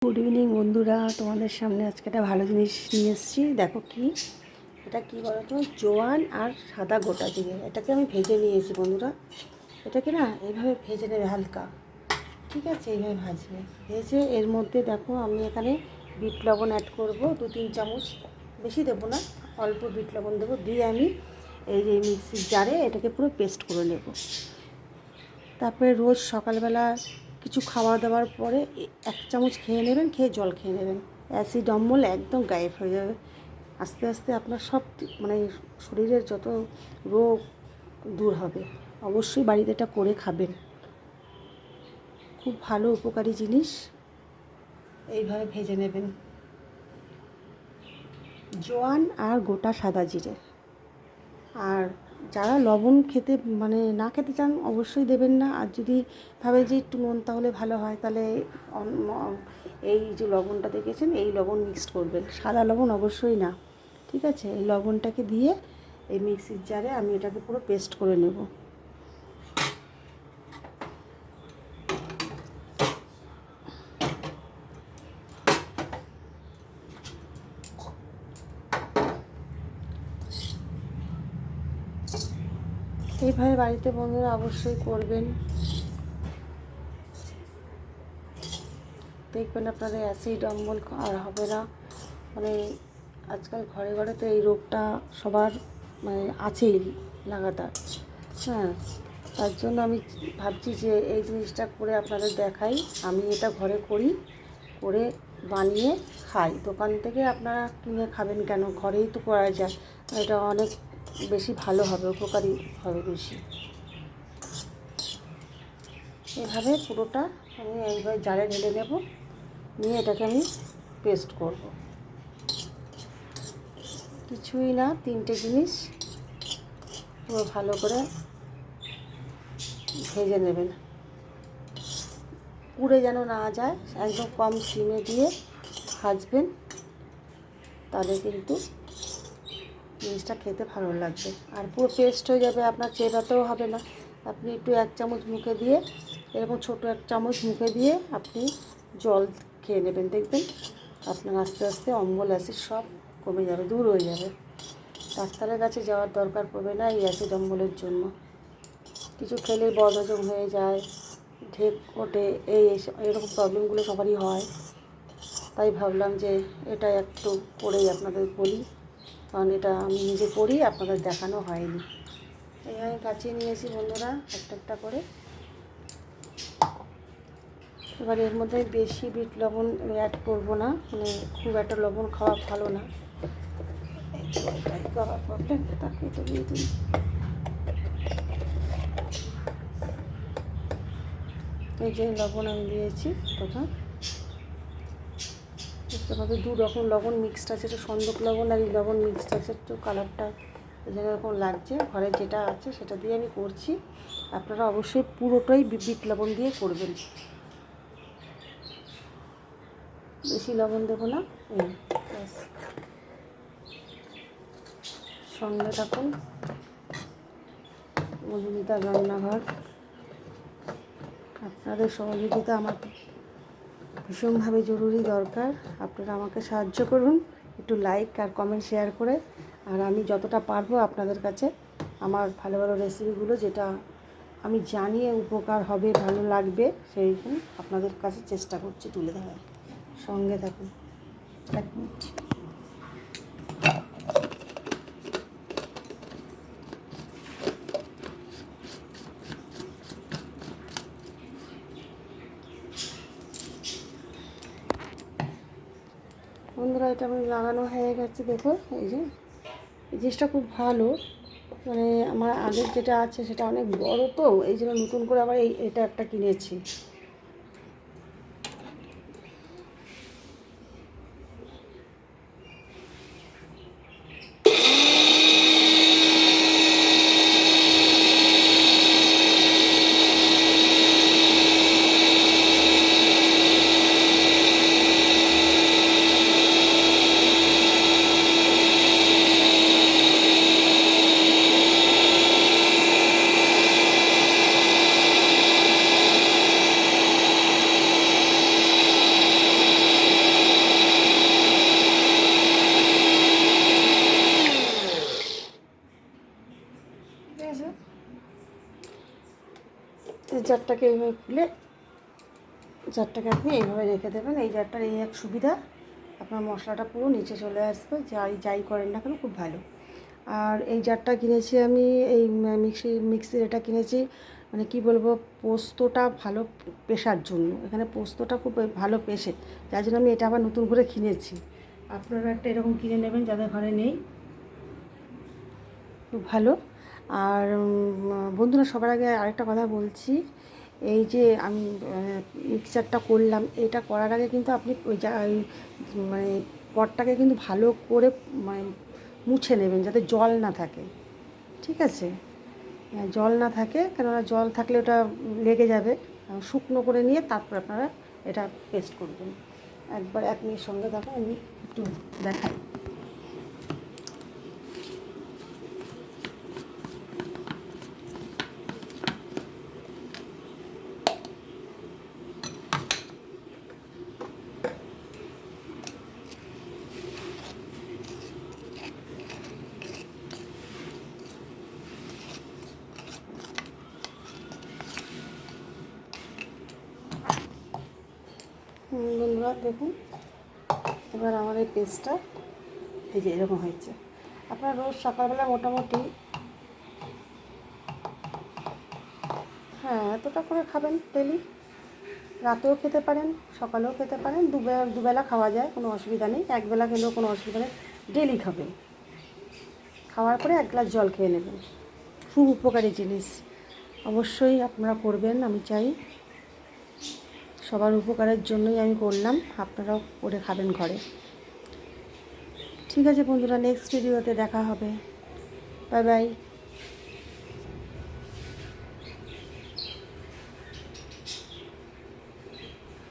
Good evening বন্ধুরা, তোমাদের সামনে আজকে একটা ভালো জিনিস নিয়ে এসেছি। দেখো কি এটা, কি বলো তো, জোয়ান আর সাদা গোটা জিরে। এটাকে আমি ভেজে নিয়েছি বন্ধুরা। এটাকে না এইভাবে ভেজে নেবে হালকা, ঠিক আছে? এইভাবে ভাজবে। ভেজে এর মধ্যে দেখো আমি এখানে বিট লবণ অ্যাড করব 2-3 চামচ, বেশি দেবো না, অল্প বিট লবণ দেবো। দিয়ে আমি এই যে মিক্সির জারে এটাকে পুরো পেস্ট করে নেব। তারপরে রোজ সকালবেলা কিছু খাওয়া দাওয়ার পরে 1 চামচ খেয়ে নেবেন, খেয়ে জল খেয়ে নেবেন। অ্যাসিড অম্বল একদম গায়েব হয়ে যাবে। আস্তে আস্তে আপনার সব মানে শরীরের যত রোগ দূর হবে। অবশ্যই বাড়িতে এটা করে খাবেন, খুব ভালো উপকারী জিনিস। এইভাবে ভেজে নেবেন জোয়ান আর গোটা সাদা জিরে। আর যারা লবণ খেতে মানে না খেতে চান অবশ্যই দেবেন না। আর যদি ভাবে যে একটু নুন তাহলে ভালো হয়, তাহলে এই যে লবণটা দেখেছেন এই লবণ মিক্সড করবেন, সাদা লবণ অবশ্যই না, ঠিক আছে? এই লবণটাকে দিয়ে এই মিক্সির জারে আমি এটাকে পুরো পেস্ট করে নেব। এইভাবে বাড়িতে বন্ধুরা অবশ্যই করবেন, দেখবেন আপনাদের অ্যাসিড অম্বল আর হবে না। মানে আজকাল ঘরে ঘরে তো এই রোগটা সবার মানে আছেই লাগাতার। হ্যাঁ, তার জন্য আমি ভাবছি যে এই জিনিসটা করে আপনাদের দেখাই। আমি এটা ঘরে করি, করে বানিয়ে খাই। দোকান থেকে আপনারা কিনে খাবেন কেন? ঘরেই তো করা যায়। এটা অনেক বেশি ভালো হবে, উপকারী হবে বেশি। এভাবে পুরোটা আমি এইভাবে জারে ঢেলে নেব, নিয়ে এটাকে আমি পেস্ট করব। কিছুই না, 3টে জিনিস পুরো ভালো করে ভেজে নেবেন, পুড়ে যেন না যায়। একদম কম সিমে দিয়ে ভাজবেন, তাহলে কিন্তু জিনিসটা খেতে ভালো লাগবে। আর পুরো পেস্ট হয়ে যাবে, আপনার চেবাতেও হবে না। আপনি একটু 1 চামচ মুখে দিয়ে, এরকম ছোটো 1 চামচ মুখে দিয়ে আপনি জল খেয়ে নেবেন, দেখবেন আপনার আস্তে আস্তে অম্বল অ্যাসিড সব কমে যাবে, দূর হয়ে যাবে। ডাক্তারের কাছে যাওয়ার দরকার পড়বে না এই অ্যাসিড অম্বলের জন্য। কিছু খেলে বদহজম হয়ে যায়, ঢেক ওঠে, এরকম প্রবলেমগুলো সবারই হয়। তাই ভাবলাম যে এটা একটু করেই আপনাদের বলি, কারণ এটা আমি নিজে করি, আপনাদের দেখানো হয়নি। এইভাবে কাচিয়ে নিয়েছি বন্ধুরা একটা একটা করে। এবার এর মধ্যে বেশি বিট লবণ অ্যাড করবো না, মানে খুব একটা লবণ খাওয়া ভালো না। প্রবলেম তাকে তো দিয়ে দিই। এই যে লবণ আমি দিয়েছি তখন বুঝতে পারবে 2 রকম লবণ মিক্সড আছে, এটা সন্দক লবণ আর এই লবণ মিক্সড আছে। একটু কালারটা এই জন্য এরকম লাগছে। ঘরে যেটা আছে সেটা দিয়ে আমি করছি। আপনারা অবশ্যই পুরোটাই বিট লবণ দিয়ে করবেন, বেশি লবণ দেবো না। ব্যাস, সঙ্গে থাকুন মধুমিতার রান্নাঘর। আপনাদের সহযোগিতা আমার ভীষণভাবে জরুরি দরকার। আপনারা আমাকে সাহায্য করুন একটু লাইক আর কমেন্ট শেয়ার করে। আর আমি যতটা পারবো আপনাদের কাছে আমার ভালো ভালো রেসিপিগুলো, যেটা আমি জানি উপকার হবে, ভালো লাগবে, সেই আপনাদের কাছে চেষ্টা করছি তুলে ধরার। সঙ্গে থাকুন। 1 মিনিট। বন্ধুরা এটা আমি লাগানো হয়ে গেছে, দেখো এই যে এই জিনিসটা খুব ভালো। মানে আমার আগের যেটা আছে সেটা অনেক বড়, তো এই জন্য নতুন করে আবার এটা একটা কিনেছি। জারটাকে এইভাবে খুলে জারটাকে আপনি এইভাবে রেখে দেবেন। এই জারটার এই এক সুবিধা, আপনার মশলাটা পুরো নিচে চলে আসবে, যাই করেন না কেন খুব ভালো। আর এই জারটা কিনেছি আমি, এই মিক্সির এটা কিনেছি, মানে কি বলবো, পোস্তটা ভালো পেশার জন্য। এখানে পোস্তটা খুব ভালো পেশে, যার জন্য আমি এটা আবার নতুন করে কিনেছি। আপনারা একটা এরকম কিনে নেবেন যাদের ঘরে নেই, খুব ভালো। আর বন্ধুরা, সবার আগে আরেকটা কথা বলছি, এই যে আমি মিক্সচারটা করলাম, এটা করার আগে কিন্তু আপনি ওই মানে পটটাকে কিন্তু ভালো করে মানে মুছে নেবেন, যাতে জল না থাকে, ঠিক আছে? জল না থাকে, কেননা জল থাকলে ওটা লেগে যাবে। শুকনো করে নিয়ে তারপর আপনারা এটা পেস্ট করবেন। একবার 1 মিনিট সঙ্গে থাকুন, আমি একটু দেখাই। বন্ধুরা দেখুন, এবার আমার এই পেস্টটা এই যে এরকম হয়েছে। আপনারা রোজ সকালবেলা মোটামুটি, হ্যাঁ, এতটা করে খাবেন ডেলি। রাতেও খেতে পারেন, সকালেও খেতে পারেন, দুবেলা খাওয়া যায়, কোনো অসুবিধা নেই। একবেলা খেলেও কোনো অসুবিধা নেই, ডেলি খাবেন। খাওয়ার পরে 1 গ্লাস জল খেয়ে নেবেন। খুব উপকারী জিনিস, অবশ্যই আপনারা করবেন। আমি চাই সবার উপকারের জন্যই আমি করলাম, আপনারাও করে খাবেন ঘরে। ঠিক আছে বন্ধুরা, নেক্সট ভিডিওতে দেখা হবে। Bye bye.